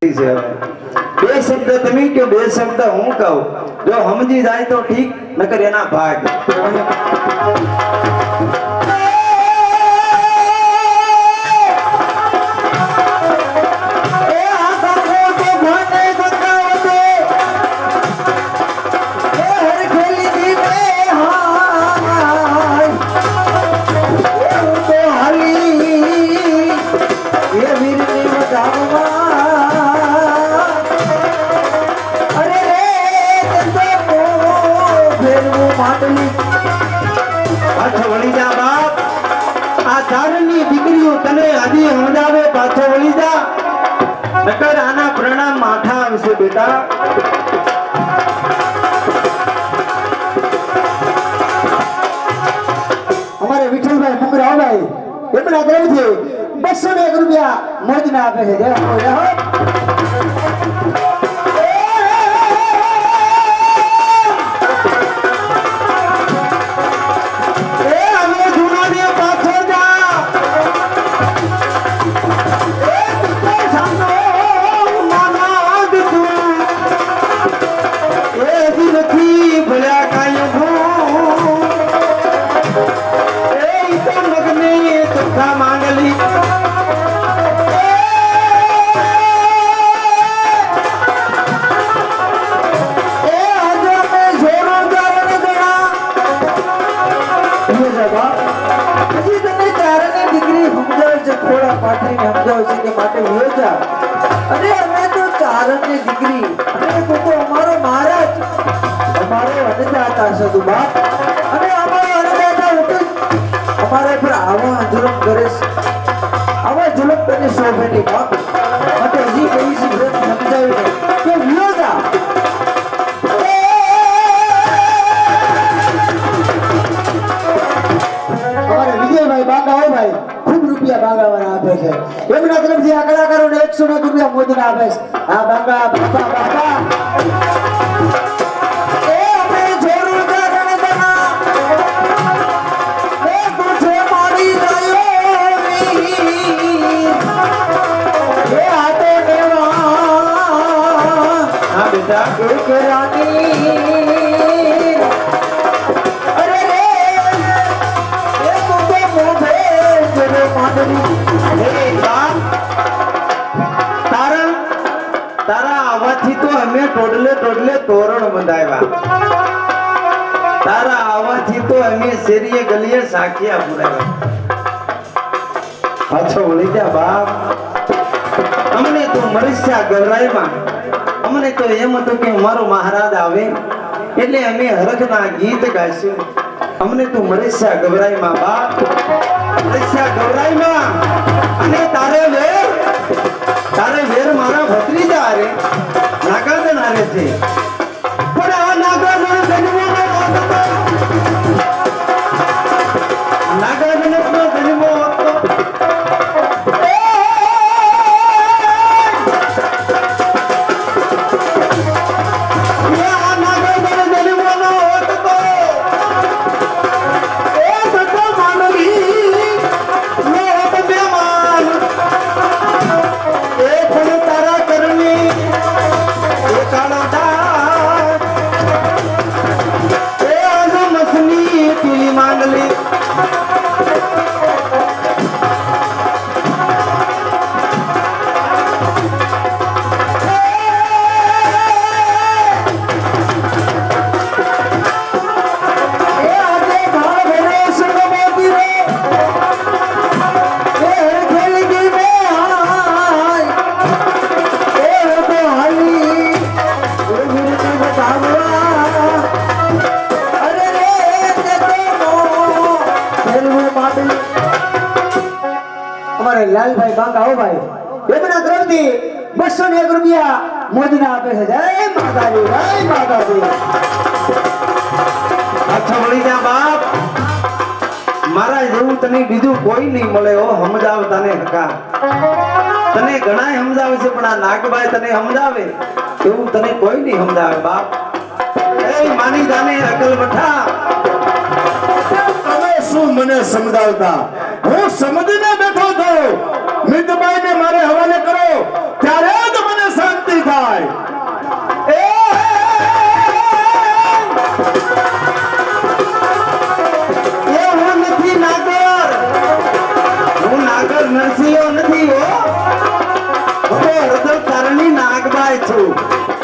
બે શબ્દ તમે કયો, બે શબ્દ હું કહું, જો સમજી જાય તો ઠીક, નકર એના ભાગ. નકર આના પ્રણામ માથા આવશે બેટા. અમારે વિઠ્ઠલભાઈ મુંગરા ભાઈ એમના તરફથી 201 રૂપિયા મોજના આપે છે. જય હો જય હો. એમના તરફથી આ કલાકારોને 101 રૂપિયા મોજના આપે છે. આ બાબા બાબા બાબા તારા આવવાથી તો અમે ટોડલે તોરણ બંધાવ્યા. તારા આવવાથી તો અમે શેરીએ ગલીએ સાખિયા પુરાવ્યા. પાછો વળી જા બાપ. અમને તો મરસ્યા ગવરાઈમાં. અમને તો એમ હતું કે મારો મહારાજ આવે એટલે અમે હરખના ગીત ગાઈશું. અમને તો મરસ્યા ગવરાઈમાં બાપ, મરસ્યા ગવરાઈમાં. અને તારે વેર મારા ભત્રીજા આરે નાગાર્જુન આરે છે. પણ આ નાગાર્જુન જન્મનો જન્મો લાલભાઈ બાંગાઓ ભાઈ એમના તરફથી 201 રૂપિયા મોજના આપે છે. જય માતાજી, જય માતાજી. અચ્છા વળી જા બાપ. મારા જેવું તને બીજું કોઈ નહીં મળે. ઓ સમજાવ તને હકા. તને ઘણાય સમજાવે છે પણ આ નાગભાઈ તને સમજાવે એવું તને કોઈ નહીં સમજાવે બાપ. એ માની જાને અકલ વઠા. તમે શું મને સમજાવતા? હું સમજીને બેઠો છું. મિતભાઈને મારે હવાલે કરો ત્યારે જ મને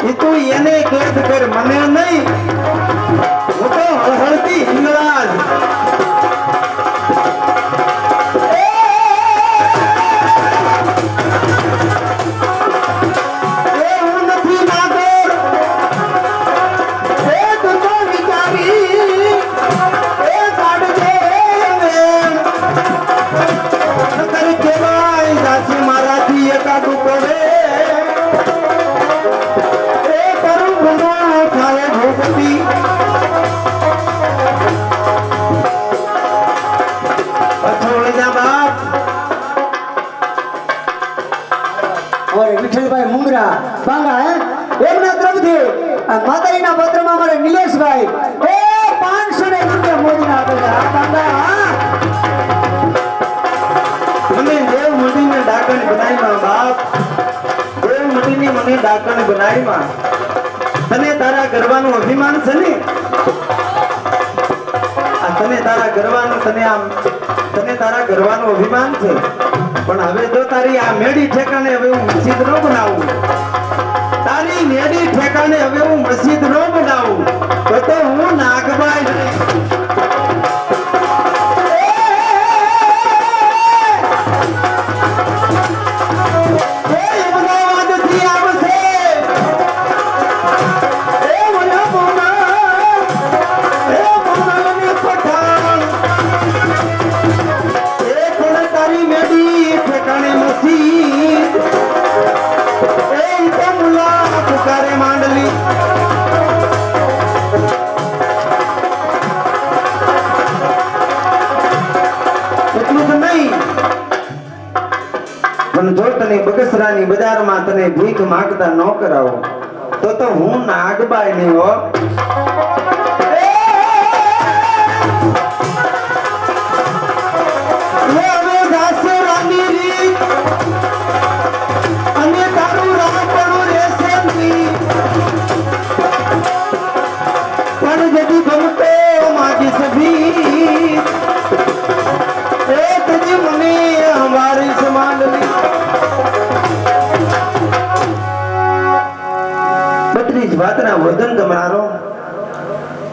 એ તું એને કેદ કર, મને નહીં. હું તો હળહળતી હિંગળાજ. વિઠ્ઠલભાઈ મુંગરા બાંગા એમના તરફથી આ માતાજીના પત્રમાં અમારે નિલેશભાઈ 500 રૂપિયા મોદીના આપેલા. બાંગા મને દેવ મટીને ડાકણ બનાવીમાં બાપ, દેવ મટીની મને ડાકણ બનાવીમાં. તને તારા ગરવાનું અભિમાન છે ને, આ તને તારા ગરવાનું, તને તારા ગરવાનું અભિમાન છે. પણ હવે જો તારી આ મેડી ઠેકાણે હવે હું મસ્જિદ ન બનાવું, તારી મેડી ઠેકાણે હવે હું મસ્જિદ ન બનાવું, તો હું નાગબાઈ નહીં. જો તને બગસરાની બજારમાં તને ભીખ માંગતા ન કરાવો, તો હું નાગબાઈ નહીં હો. અને તારું રાપણું રહેશે નહીં. પણ જદી ગમતો માગીશ ભી એક જ મને અમારી સમાનની. 32 ભાતના વજન તમારો,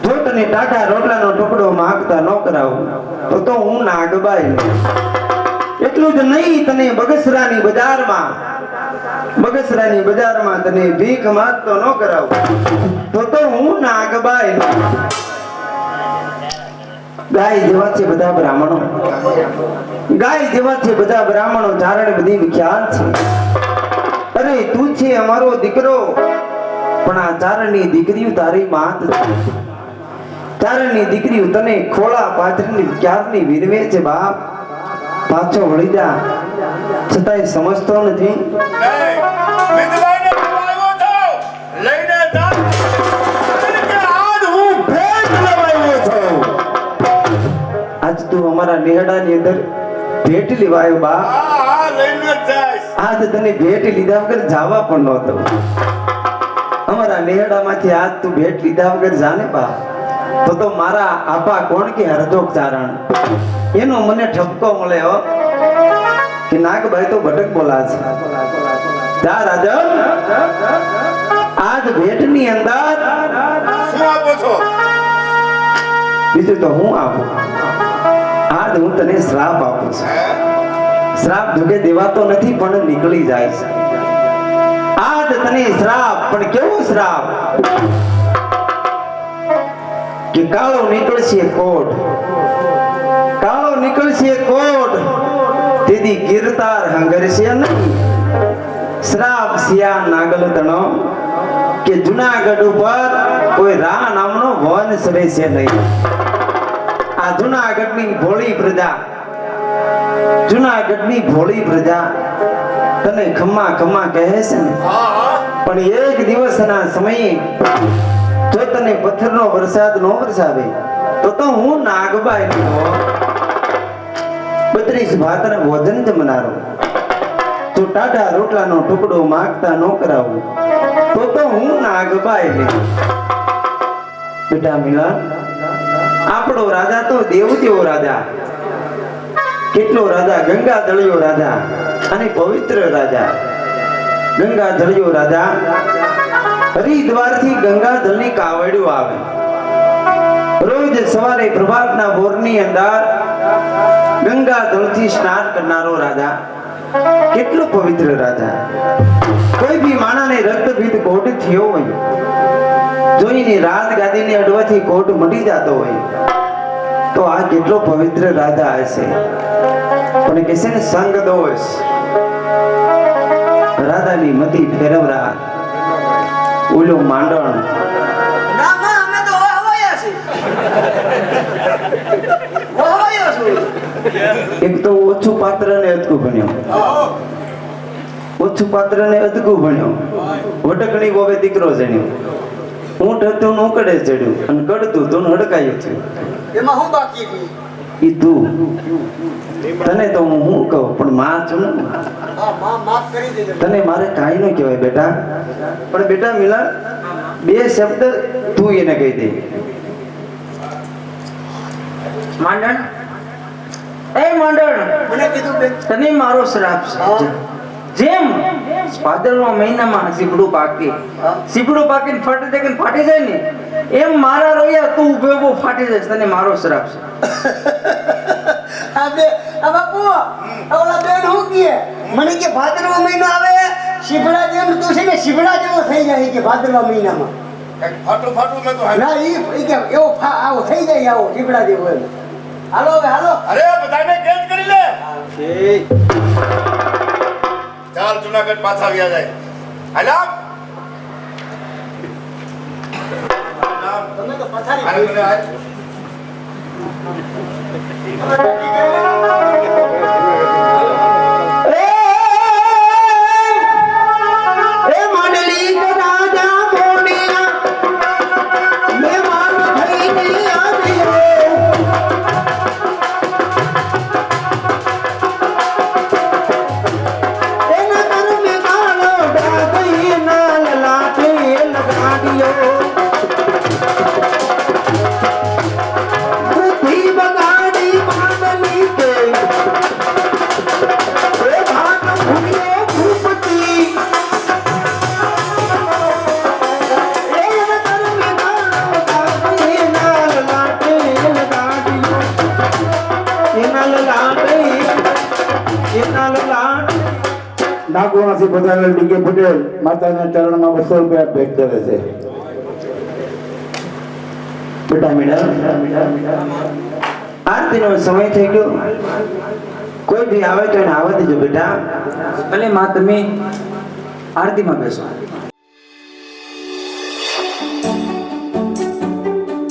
જો તને ટાટા રોટલાનો ટુકડો માંગતા ન કરાવું, તો હું નાગબાઈ નહીં. એટલું જ નહીં, તને બગસરાની બજારમાં તને ભીખ માંગતો ન કરાવું, તો હું નાગબાઈ નહીં. ગાય જેવા છે બધા બ્રાહ્મણો, ગાય જેવા છે બધા બ્રાહ્મણો, ચારણ બધી વિખ્યાત છે. અરે તું છે અમારો દીકરો, પણ આ ચારણની દીકરીઓ તારી માત છે. ચારણની દીકરીઓ તને ખોળા પાથરીને ક્યારની વિનવે છે બાપ. પાછો વળી જા, છતાંય સમજતો નથી. આજ તું અમારા નેહડાની અંદર ભેટ લેવા આવ્યો બા. આજ તને ભેટ લીધા વગર જવા પણ નહોતો. અમારા નેહડામાંથી આજ તું ભેટ લીધા વગર જાને બા, તો મારા આપા કોણ કે હરદોક ચારણ એનો મને ઠપકો મળે હો કે નાગભાઈ તો ભટક બોલા છે. જા રાજન, આજ ભેટની અંદર શું આપો છો? બીજું તો હું આપું, આજ હું તને શ્રાપ આપું છું. શ્રાપ જોકે દેવાતો નથી પણ નીકળી જાય છે. આજ તને શ્રાપ, પણ કેવો શ્રાપ કે કાળો નીકળશે કોટ, કાળો નીકળશે કોટ, તેથી ગીરતાર હંગરશે નહીં. શ્રાપ સિયા નાગલ તણો કે જુનાગઢ ઉપર કોઈ રા નામનો વંશ રહેશે નહીં. આ જુનાગઢની ભોળી પ્રજા, જુનાગઢની ભોળી પ્રજા તને ખમ્મા ખમ્મા કહે છે ને, પણ એક દિવસના સમયે જો તને પથ્થરનો વરસાદ ન વરસાવે, તો હું નાગબાઈ નો 32 ભાતના ભોજન જમનારો, તો ટાટા રોટલાનો ટુકડો માંગતા ન કરાવું, તો હું નાગબાઈ નહીં. બેટા મિલન, આપણો રાજા તો દેવદેવો રાજા, કેટલો રાજા, ગંગા દળિયો રાજા અને પવિત્ર રાજા. ગંગા દળિયો રાજા હરિદ્વારથી ગંગાધરની કાવડિયું આવે. રોજ સવારે પ્રભાતના બોરની અંદર ગંગાધરથી સ્નાન કરનારો રાજા કેટલો પવિત્ર રાજા. કોઈ બી માણસને રક્તપિત્ત કોટ થયો હોય, જોઈને રાત ગાદીની અડવાથી કોટ મટી જતો હોય, તો આ કેટલો પવિત્ર રાજા હશે. પણ કે છે ને સંગ દોષ રાધાની મતી ફેરવરા ઓલો માંડણ. ના માં અમે તો હોવાયા છે. હોવાયો છું. એક તો ઓછું પાત્ર ને અદકું ભણ્યો, ઓછું પાત્ર ને અદકું ભણ્યો, વટકણી બોવે દીકરો જણ્યો, ઊંટ હતું ને ઉકડે ચડ્યું, અને કડતું તો ને હડકાયું થયું. એમાં હું બાકી હતી? ઈ તું, તને તો હું શું કહું, પણ માં છું ને, હા માં માફ કરી દેજો. તને મારે કાંઈ ન કહેવાય બેટા. પણ બેટા મિલન, બે શબ્દ તું એને કહી દે. માંડણ, એ માંડણ, મને કીધું બેન. તને મારો શ્રાપ છે. જેમ ભાદરવા મહિનામાં સીપડું પાકે, સીપડું પાકીને ફાટી જાય ને, એમ મારા રોયા તું ઉભો ઉભો ફાટી જાય. તને મારો શ્રાપ છે. આ બે આ બાપુ ઓલા બેન હું કહે મને કે ભાદરવા મહિનો આવે શીભડા જેમ તું છે ને શીભડા જેવો થઈ જાય કે ભાદરવા મહિનામાં. કંઈક ફાટું ફાટું મેં તો હાલ. ના ઈ કે એવો આવો થઈ જાય આવો શીભડા જેવો એમ. હાલો હવે હાલો. અરે બધાને કેદ કરી લે. ચાલ જુનાગઢ પાછા આવ્યા જાય. હાલા તમે તો પથારી આને મને આજ એ માંડલી કે રાજા મોડિયા મે માન થઈને આવ્યો. એના કર્મે ગાળો ડાગઈ ના લલાટે લગાડ્યો. બુદ્ધિ બગાડી માંડલી કે એ ભાન ભૂલ્યો ભૂપતી. એના કર્મે ગાળો ડાગઈ ના લલાટે લગાડ્યો. એના લલાટે નાગોણાથી પધારેલ ડીકે પટેલ માતાના ચરણમાં 200 રૂપિયા ભેટ કરે છે. બેટા મેડમ, આરતીનો સમય થઈ ગયો. કોઈ બી આવે તો એને આવવા દેજો બેટા. ભલે માં તમે આરતીમાં બેસો.